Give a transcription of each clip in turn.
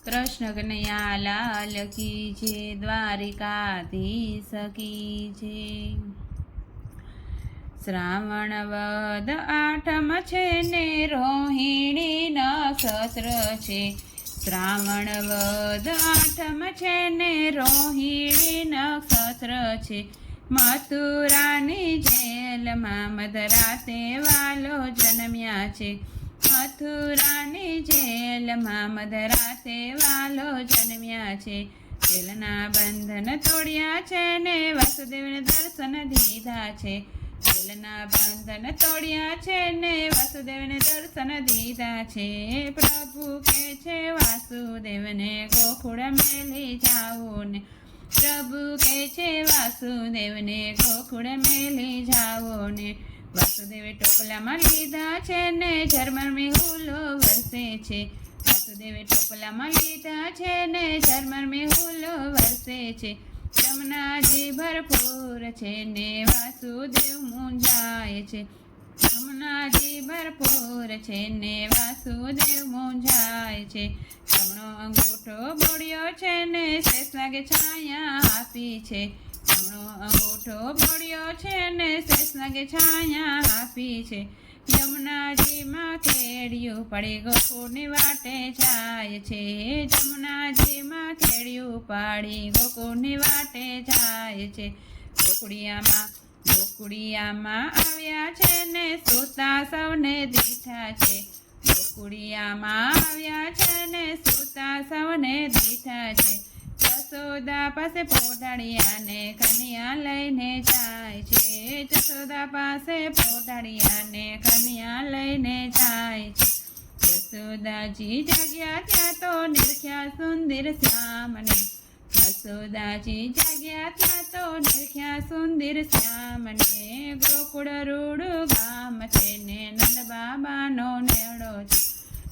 कृष्ण कन्हैया लाल की जय, द्वारिकाधीश की जय। श्रावण वद आठम छे ने रोहिणी नक्षत्र छे। श्रावण वद आठम छे ने रोहिणी नक्षत्र छे। मथुरानी जेलमां मधराते वालो जन्म्या छे। मथुरानी जेलमां मधराते वालो जन्म्या छे। जेलना बंधन तोड़्या छे ने वासुदेवने दर्शन दीधा छे। जेलना बंधन तोड़्या छे ने वासुदेवने दर्शन दीधा छे। प्रभु के छे वासुदेवने गोकुळ मेली जाओ ने। प्रभु के छे वासुदेवने गोकुळ मेली जाओ ने। वासुदेवे टोपलामां लीधा छे ने झरमर मेहुलो वरसे छे। वासुदेवे टोपलामां लीधा छे ने झरमर मेहुलो वरसे छे। यमुनाजी भरपूर छे ने वासुदेव मूंझाय छे। यमुनाजी भरपूर छे ने वासुदेव मूंझाय छे। जमणो अंगूठो बोळ्यो छे ने शेष नागे छाया आपी छे। जमणो अंगूठो बोळ्यो छे ने शेष नागे छाया आपी छे। यमुनाजी मां खेड़िયું पड़ी गोकुळनी वाटे जाय छे। यमुनाजी मां खेड़िયું पड़ी गोकुळनी वाटे जाय छे। गोकुळियामां આવ્યા છે ને સૂતા સૌને દીઠા છે। ગોકુળિયામાં આવ્યા છે ને સૂતા સૌને દીઠા છે। જશોદા પાસે પોઢાડિયાને કન્યા લઈને જાય છે। જશોદા પાસે પોઢાડિયાને કન્યા લઈને જાય છે। જશોદાજી જાગ્યા ત્યાં તો નિરખ્યા સુંદર શ્યામને। જશોદાજી જાગ્યા ત્યાં તો નિરખ્યા સુંદર શ્યામને। ગોકુળ રૂડું ગામ છે ને નંદ બાબાનો નેહડો છે।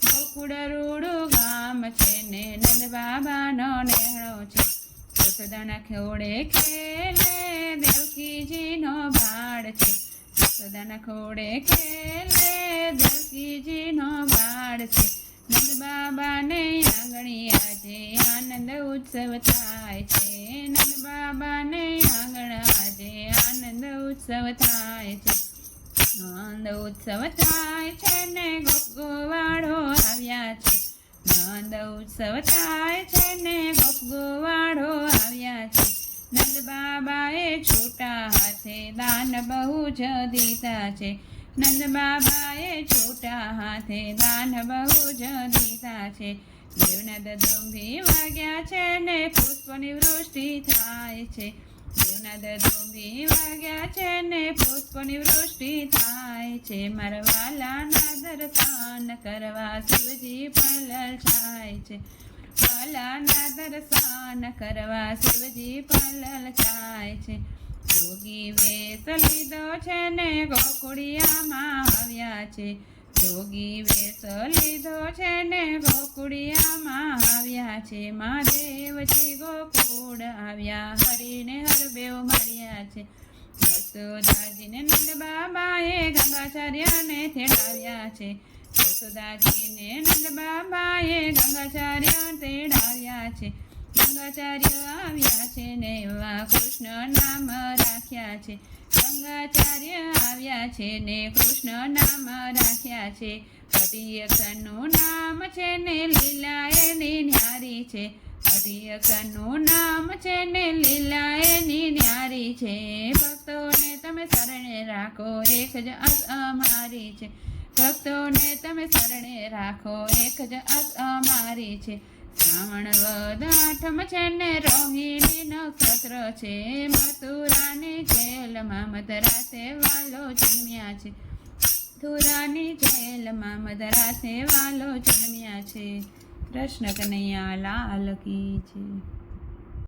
ગોકુળ રૂડું ગામ છે ને નંદ બાબાનો નેહડો છે। જશોદાના ખોળે ખેલે દેવકીજીનો બાળ છે। જશોદાના ખોળે ખેલે દેવકીજીનો બાળ છે। નંદ બાબાને આંગણે આજે આનંદ ઉત્સવ થાય છે। નંદ બાબાને આંગણ આજે આનંદ ઉત્સવ થાય છે। નંદ ઉત્સવ થાય છે ને ગોપગોવાળો આવ્યા છે। નંદ ઉત્સવ થાય છે ને ગોપગોવાળો આવ્યા છે। નંદ બાબાએ છૂટા હાથે દાન બહુ જ દીધા છે। નંદ બાબાએ છૂટા હાથે દાન બહુ જ દીધા છે। દેવનાદ દુંભી વાગ્યા છે ને પુષ્પની વૃષ્ટિ થાય છે। દેવનાદ દુંભી વાગ્યા છે ને પુષ્પની વૃષ્ટિ થાય છે। મારા વાલાના દર્શન કરવા શિવજી પણ લલચાય છે। વાલાના દર્શન કરવા શિવજી પણ લલચાય છે। જોગી વેશ લીધો છે ને ગોકુળિયામાં આવ્યા છે। જોગી વેશ લીધો છે ને ગોકુળિયામાં આવ્યા છે। મહાદેવજી ગોકુળ આવ્યા હરિને હરબેવ મળ્યા છે। યશોદાજીને નંદ બાબાએ ગંગાચાર્યને તેડાવ્યા છે। યશોદાજીને નંદ બાબાએ ગંગાચાર્ય તેડાવ્યા છે। ગંગાચાર્ય આવ્યા છે ને એવા કૃષ્ણ નામ રાખ્યા છે। ગંગાચાર્ય આવ્યા છે ને કૃષ્ણ નામ રાખ્યા છે। અઢી નામ છે ને લીલા એની ન્યારી છે। અઢી નામ છે ને લીલા એની ન્યારી છે। ભક્તોને તમે શરણે રાખો એક જ આસ અમારી છે। ભક્તોને તમે શરણે રાખો એક જ આસ અમારી છે। શ્રાવણ વદ આઠમ છે ને રોહિણી નક્ષત્ર છે। મથુરાની જેલમાં મધરાતે વાલો જન્મ્યા છે। મથુરાની જેલમાં મધરાતે વાલો જન્મ્યા છે। કૃષ્ણ કનૈયા લાલ કી જય।